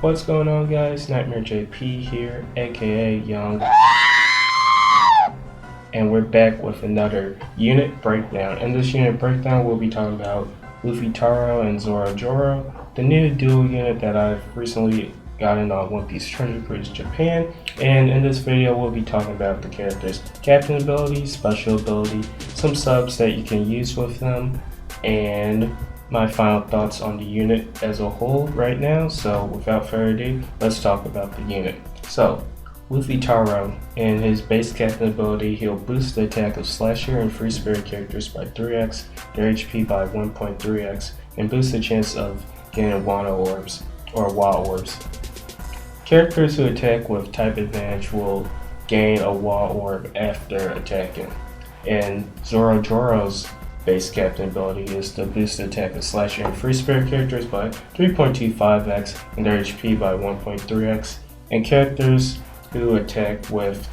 What's going on, guys? Nitemarejp here, aka Young, and we're back with another unit breakdown. In this unit breakdown, we'll be talking about LUFFYTARO and ZOROJURO, the new dual unit that I've recently gotten on One Piece Treasure Cruise Japan. And in this video, we'll be talking about the characters' captain ability, special ability, some subs that you can use with them, and my final thoughts on the unit as a whole right now. So without further ado, let's talk about the unit. So LUFFYTARO, in his base captain ability, he'll boost the attack of Slasher and Free Spirit characters by 3x, their HP by 1.3x, and boost the chance of getting Wano orbs or Wa orbs. Characters who attack with type advantage will gain a Wa orb after attacking. And ZOROJURO's base captain ability is to boost the attack of Slasher and Free Spirit characters by 3.25x and their HP by 1.3x, and characters who attack with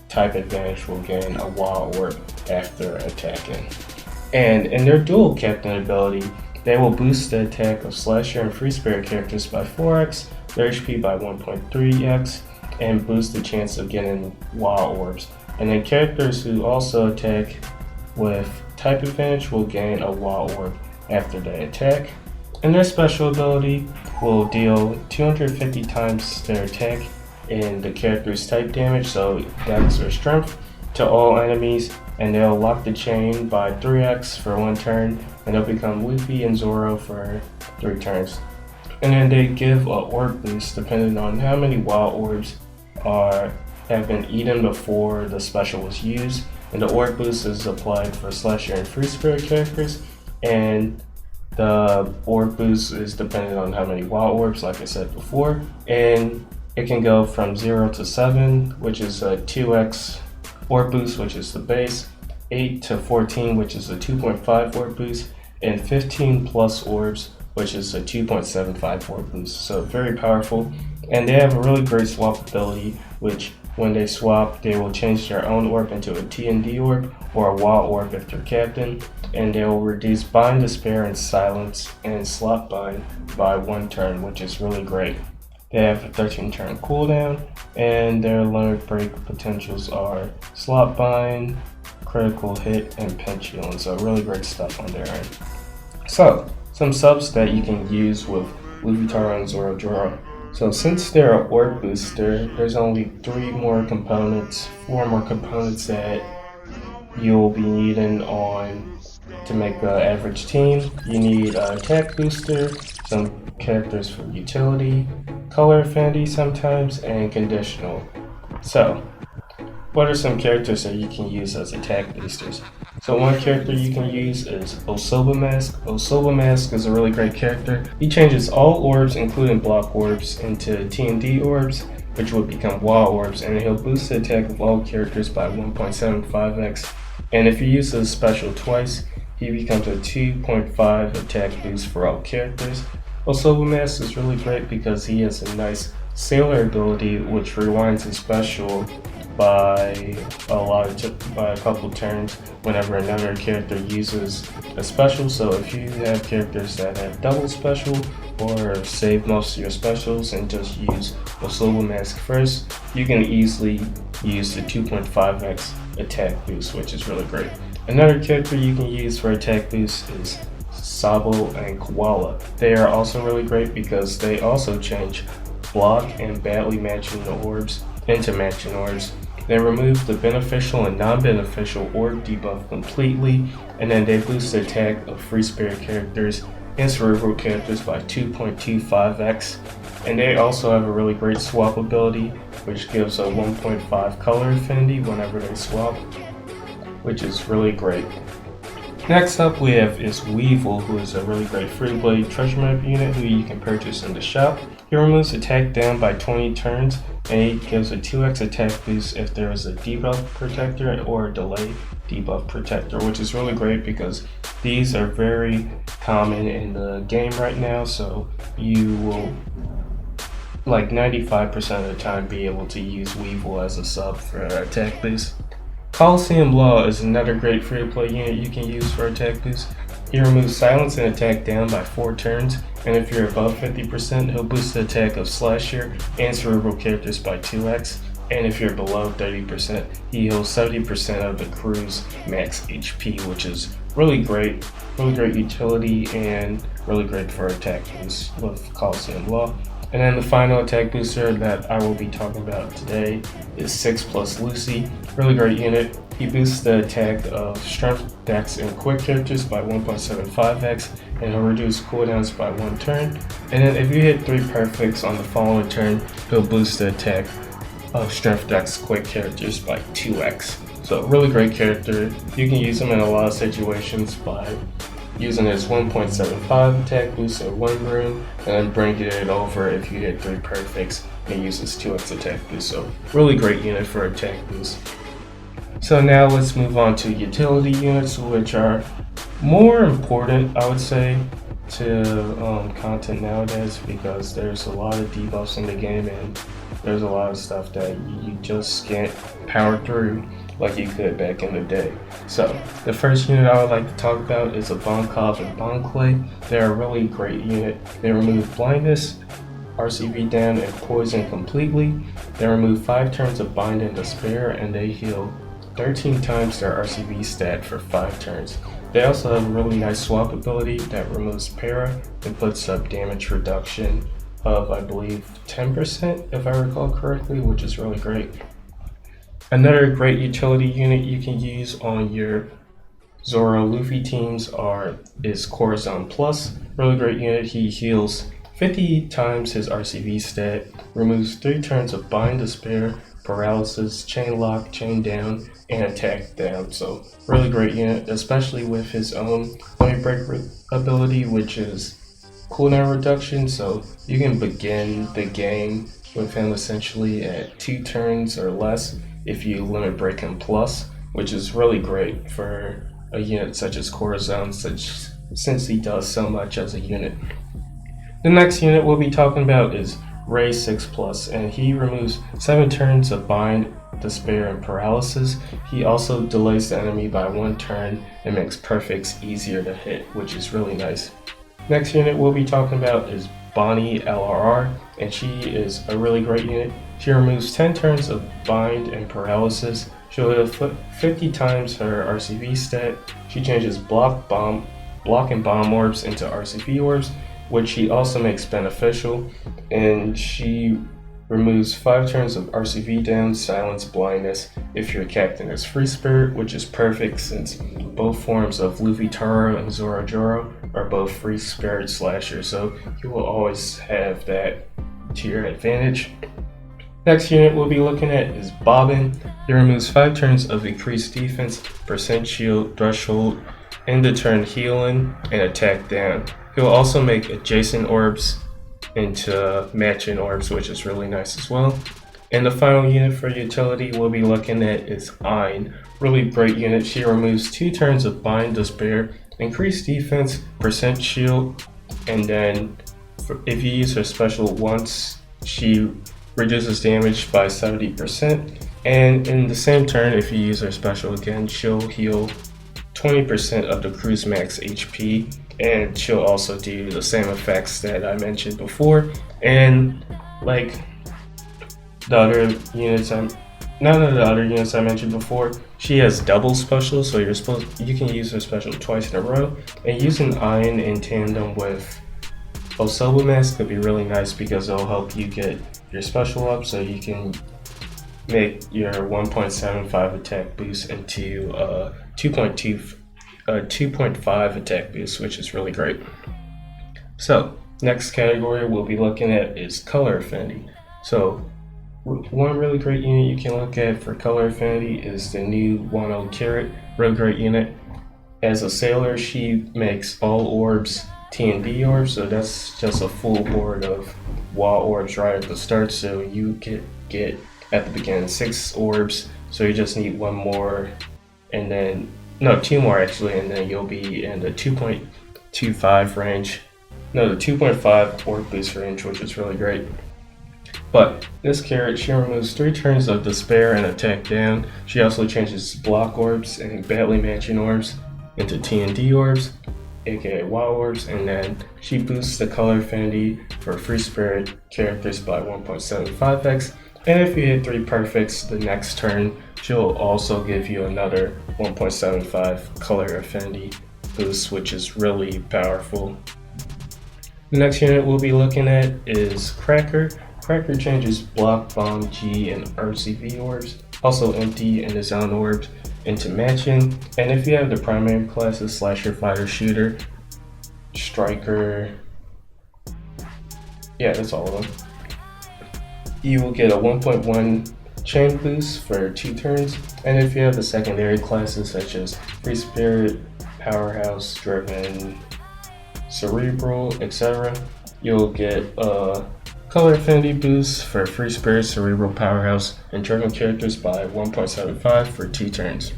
type advantage will gain a Wa orb after attacking. And in their dual captain ability, they will boost the attack of Slasher and Free Spirit characters by 4x, their HP by 1.3x, and boost the chance of getting Wa orbs. And then characters who also attack with type advantage will gain a Wa orb after they attack. And their special ability will deal 250 times their attack in the character's type damage, so dex or strength, to all enemies, and they'll lock the chain by 3x for one turn, and they'll become Luffy and Zoro for 3 turns. And then they give a orb boost depending on how many Wa orbs have been eaten before the special was used. And the orb boost is applied for Slasher and Free Spirit characters, and the orb boost is dependent on how many Wa orbs, like I said before, and it can go from 0 to 7, which is a 2x orb boost, which is the base, 8 to 14, which is a 2.5 orb boost, and 15 plus orbs, which is a 2.75 orb boost. So very powerful, and they have a really great swap ability, which when they swap, they will change their own orb into a T&D orb or a Wa orb if they're captain, and they will reduce Bind, Despair, and Silence and Slot Bind by 1 turn, which is really great. They have a 13 turn cooldown, and their limit break potentials are Slot Bind, Critical Hit, and Pinch Healing, so really great stuff on their end. So, some subs that you can use with LUFFYTARO and ZOROJURO. So since they're an orb booster, there's only 4 more components that you'll be needing on to make an average team. You need an attack booster, some characters for utility, color affinity sometimes, and conditional. So, what are some characters that you can use as attack boosters? So one character you can use is Osoba Mask. Osoba Mask is a really great character. He changes all orbs, including block orbs, into T&D orbs, which would become Wa orbs, and he'll boost the attack of all characters by 1.75x. And if you use his special twice, he becomes a 2.5 attack boost for all characters. Osoba Mask is really great because he has a nice sailor ability, which rewinds his special by a couple turns whenever another character uses a special. So if you have characters that have double special, or save most of your specials and just use Osoba Mask first, you can easily use the 2.5x attack boost, which is really great. Another character you can use for attack boost is Sabo and Koala. They are also really great because they also change block and badly matching the orbs into matching orbs. They remove the beneficial and non-beneficial orb debuff completely, and then they boost the attack of Free Spirit characters and Cerebral characters by 2.25x. And they also have a really great swap ability, which gives a 1.5 color affinity whenever they swap, which is really great. Next up we have is Weevil, who is a really great free-to-play treasure map unit who you can purchase in the shop. He removes attack down by 20 turns, and he gives a 2x attack boost if there is a debuff protector or a delay debuff protector, which is really great because these are very common in the game right now, so you will like 95% of the time be able to use Weevil as a sub for attack boost. Coliseum Law is another great free-to-play unit you can use for attack boost. He removes silence and attack down by 4 turns, and if you're above 50%, he'll boost the attack of slasher and cerebral characters by 2x, and if you're below 30%, he heals 70% of the crew's max HP, which is really great utility and really great for attack boost with Coliseum Law. And then the final attack booster that I will be talking about today is 6 plus Lucy. Really great unit. He boosts the attack of Strength, Dex, and Quick characters by 1.75x, and he'll reduce cooldowns by 1 turn. And then if you hit 3 perfects on the following turn, he'll boost the attack of Strength, Dex, Quick characters by 2x. So really great character. You can use him in a lot of situations by using his 1.75 attack boost in one room, and then bringing it over if you hit 3 perfects and use his 2x attack boost. So really great unit for attack boost. So now let's move on to utility units, which are more important, I would say, to content nowadays, because there's a lot of debuffs in the game and there's a lot of stuff that you just can't power through like you could back in the day. So the first unit I would like to talk about is a Bonkov and Bonclay. They're a really great unit. They remove blindness, RCV down, and poison completely. They remove 5 turns of bind and despair, and they heal 13 times their RCV stat for 5 turns. They also have a really nice swap ability that removes para and puts up damage reduction of, I believe, 10% if I recall correctly, which is really great. Another great utility unit you can use on your Zoro Luffy teams is Corazon Plus. Really great unit. He heals 50 times his RCV stat, removes 3 turns of bind, despair, paralysis, chain lock, chain down, and attack down. So really great unit, especially with his own Nitemarejp ability, which is cooldown reduction. So you can begin the game with him essentially at 2 turns or less if you limit break him plus, which is really great for a unit such as Corazon, since he does so much as a unit. The next unit we'll be talking about is Ray 6 plus, and he removes 7 turns of bind, despair, and paralysis. He also delays the enemy by 1 turn and makes perfects easier to hit, which is really nice. Next unit we'll be talking about is Bonnie LRR, and she is a really great unit. She removes 10 turns of bind and paralysis. She'll hit 50 times her RCV stat. She changes block and bomb orbs into RCV orbs, which she also makes beneficial, and she removes 5 turns of RCV down, silence, blindness if your captain is free spirit, which is perfect since both forms of LUFFYTARO and ZOROJURO are both free spirit slashers, so you will always have that to your advantage. Next unit we'll be looking at is Bobbin. He removes 5 turns of increased defense, percent shield, threshold, end of turn healing, and attack down. He'll also make adjacent orbs into matching orbs, which is really nice as well. And the final unit for utility we'll be looking at is Ein. Really great unit. She removes 2 turns of bind, despair, increased defense, percent shield, and then if you use her special once, she reduces damage by 70%. And in the same turn, if you use her special again, she'll heal 20% of the crew's max HP, and she'll also do the same effects that I mentioned before. And like the other units, none of the other units I mentioned before, she has double special, so you can use her special twice in a row. And using Ein in tandem with Osoba Mask could be really nice because it'll help you get your special up, so you can make your 1.75 attack boost into 2.5 attack boost, which is really great. So next category we'll be looking at is color affinity. So one really great unit you can look at for color affinity is the new Wano Carrot. Really great unit. As a sailor, she makes all orbs T&D orbs, so that's just a full board of wall orbs right at the start, so you get at the beginning 6 orbs, so you just need 1 more, and then 2 more actually, and then you'll be in the 2.25 range, the 2.5 orb boost range, which is really great. But this carrot, she removes 3 turns of despair and attack down. She also changes block orbs and badly matching orbs into T&D orbs. aka Wild Orbs, and then she boosts the color affinity for free spirit characters by 1.75x. And if you hit 3 perfects the next turn, she'll also give you another 1.75 color affinity boost, which is really powerful. The next unit we'll be looking at is Cracker. Cracker changes block, bomb, G, and RCV orbs, also empty and the zone orbs, into matching. And if you have the primary classes Slasher, Fighter, Shooter, Striker, yeah, that's all of them, you will get a 1.1 chain boost for 2 turns. And if you have the secondary classes such as Free Spirit, Powerhouse, Driven, Cerebral, etc., you'll get a color affinity boost for Free Spirit, Cerebral, Powerhouse, and Driven characters by 1.75 for 2 turns.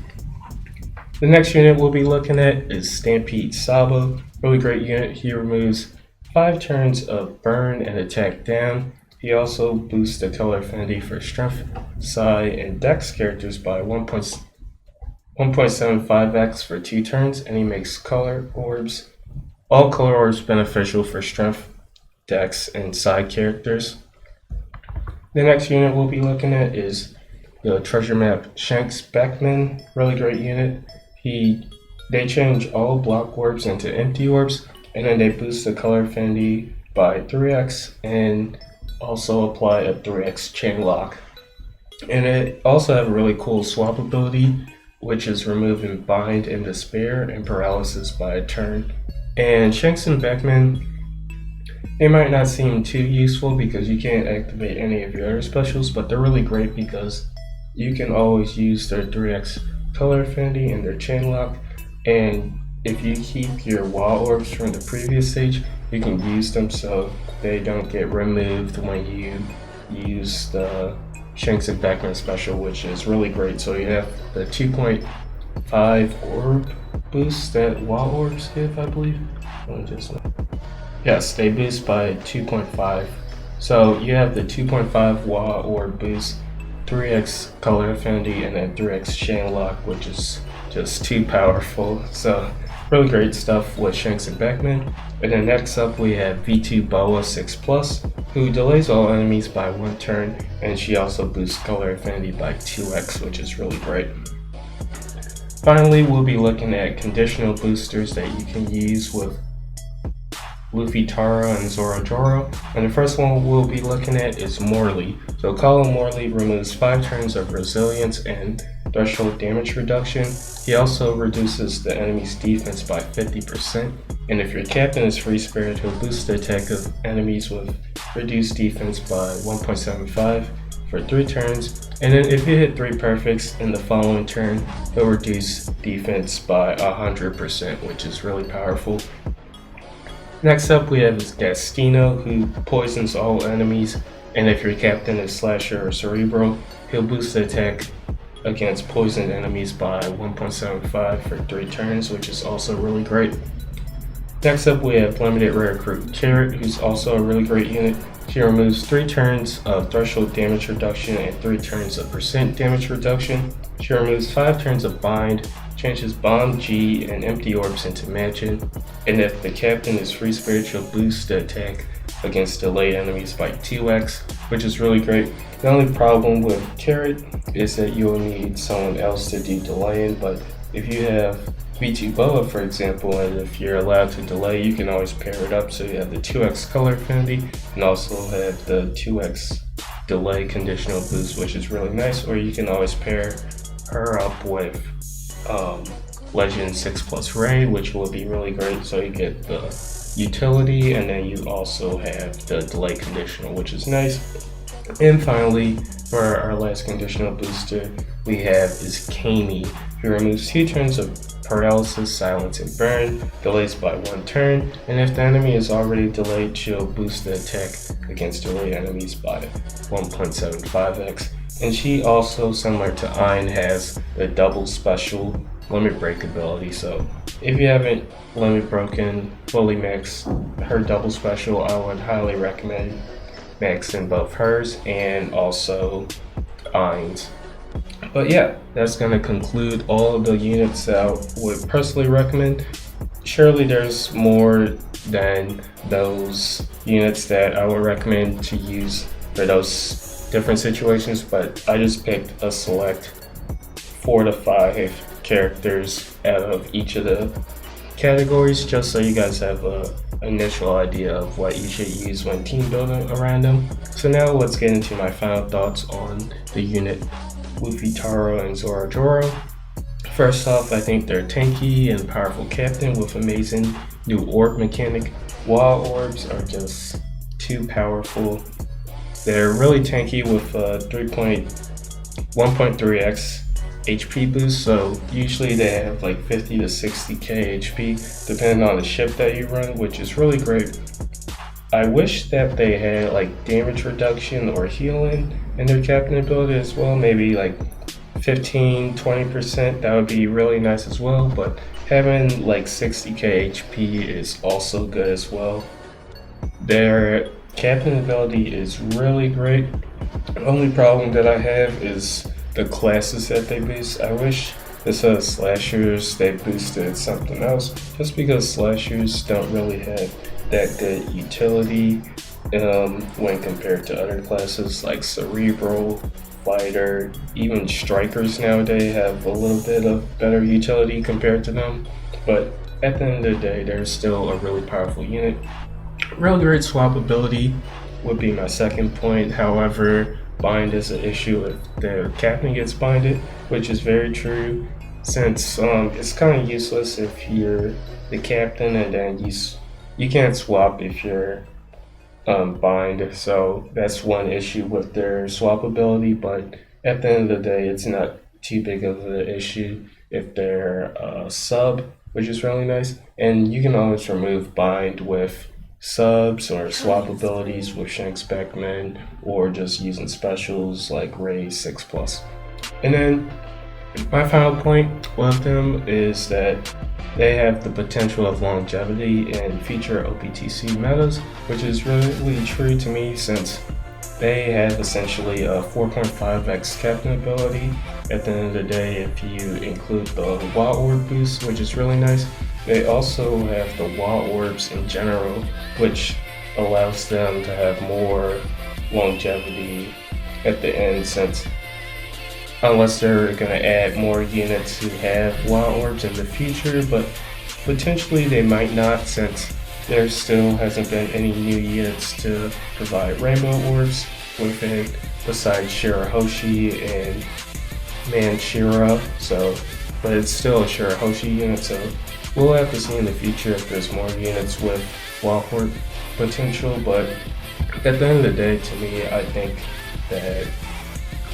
The next unit we'll be looking at is Stampede Sabo. Really great unit. He removes 5 turns of burn and attack down. He also boosts the color affinity for Strength, Psi, and Dex characters by 1.75x for 2 turns, and he makes color orbs. All color orbs beneficial for Strength, Dex, and Psi characters. The next unit we'll be looking at is the Treasure Map Shanks Beckman. Really great unit. They change all block orbs into empty orbs, and then they boost the color affinity by 3x and also apply a 3x chain lock. And it also have a really cool swap ability, which is removing bind and despair and paralysis by a turn. And Shanks and Beckman, they might not seem too useful because you can't activate any of your other specials, but they're really great because you can always use their 3x color affinity and their chain lock. And if you keep your Wild Orbs from the previous stage, you can use them so they don't get removed when you use the Shanks and Beckman special, which is really great. So you have the 2.5 orb boost that Wild Orbs give, I believe. Yes, they boost by 2.5. So you have the 2.5 Wild Orb boost, 3x color affinity, and then 3x chain lock, which is just too powerful. So really great stuff with Shanks and Beckman. And then next up we have V2 Boa 6+, who delays all enemies by 1 turn, and she also boosts color affinity by 2x, which is really great. Finally, we'll be looking at conditional boosters that you can use with LUFFYTARO and ZOROJURO. And the first one we'll be looking at is Morley. So Colin Morley removes 5 turns of resilience and threshold damage reduction. He also reduces the enemy's defense by 50%. And if your captain is Free Spirit, he'll boost the attack of enemies with reduced defense by 1.75 for 3 turns. And then if you hit 3 perfects in the following turn, he'll reduce defense by 100%, which is really powerful. Next up we have Gastino, who poisons all enemies, and if your captain is Slasher or Cerebral, he'll boost the attack against poisoned enemies by 1.75 for 3 turns, which is also really great. Next up we have Limited Rare Recruit Carrot, who's also a really great unit. She removes 3 turns of threshold damage reduction and 3 turns of percent damage reduction. She removes 5 turns of bind, changes bomb, G, and empty orbs into matching. And if the captain is Free Spirit, she'll boost the attack against delayed enemies by 2x, which is really great. The only problem with Carrot is that you'll need someone else to do delaying, but if you have V2 Boa, for example, and if you're allowed to delay, you can always pair it up so you have the 2x color affinity and also have the 2x delay conditional boost, which is really nice. Or you can always pair her up with Legend 6+ Ray, which will be really great, so you get the utility and then you also have the delay conditional, which is nice. And finally, for our last conditional booster we have is Kami, who removes 2 turns of paralysis, silence, and burn, delays by 1 turn, and if the enemy is already delayed, she'll boost the attack against delayed enemies by 1.75x. And she also, similar to Ein, has a double special limit break ability, so if you haven't limit broken fully maxed her double special, I would highly recommend maxing both hers and also Ein's. But yeah, that's going to conclude all of the units that I would personally recommend. Surely there's more than those units that I would recommend to use for those different situations, but I just picked a select 4 to 5 characters out of each of the categories, just so you guys have a initial idea of what you should use when team building around them. So now let's get into my final thoughts on the unit LUFFYTARO and ZOROJURO. First off, I think they're tanky and powerful captain with amazing new orb mechanic. Wild orbs are just too powerful. They're really tanky with 1.3x HP boost, so usually they have like 50 to 60k HP depending on the ship that you run, which is really great. I wish that they had like damage reduction or healing in their captain ability as well, maybe like 15-20%. That would be really nice as well, but having like 60k HP is also good as well. Their captain ability is really great. The only problem that I have is the classes that they boost. I wish instead of slashers they boosted something else, just because slashers don't really have that good utility when compared to other classes like cerebral, fighter, even strikers nowadays have a little bit of better utility compared to them. But at the end of the day, they're still a really powerful unit. Real great swap ability would be my second point. However, bind is an issue if their captain gets binded, which is very true, since it's kind of useless if you're the captain and then you can't swap if you're bind. So that's one issue with their swap ability, but at the end of the day, it's not too big of an issue if they're sub, which is really nice. And you can always remove bind with subs or swap abilities with Shanks, Beckman, or just using specials like Ray 6+. And then my final point with them is that they have the potential of longevity and future OPTC metas, which is really true to me since they have essentially a 4.5x captain ability. At the end of the day, if you include the wild orb boost, which is really nice, they also have the wild orbs in general, which allows them to have more longevity at the end, since unless they're going to add more units who have wild orbs in the future, but potentially they might not, since there still hasn't been any new units to provide rainbow orbs with it besides Shirahoshi and Manshira. So, but it's still a Shirahoshi unit, so we'll have to see in the future if there's more units with wild orb potential. But at the end of the day, to me, I think that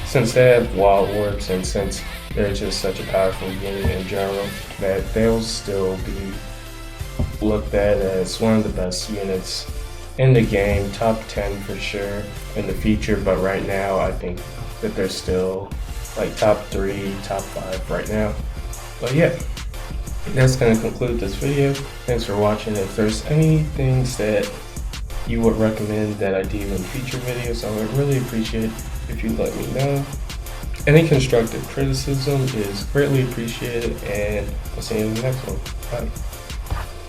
since they have wild orbs and since they're just such a powerful unit in general, that they'll still be looked at as one of the best units in the game, top 10 for sure in the future. But right now, I think that they're still like top 3, top 5 right now. But yeah, that's going to conclude this video. Thanks for watching. If there's any things that you would recommend that I do in future videos, I would really appreciate if you let me know. Any constructive criticism is greatly appreciated, and I'll see you in the next one. Bye.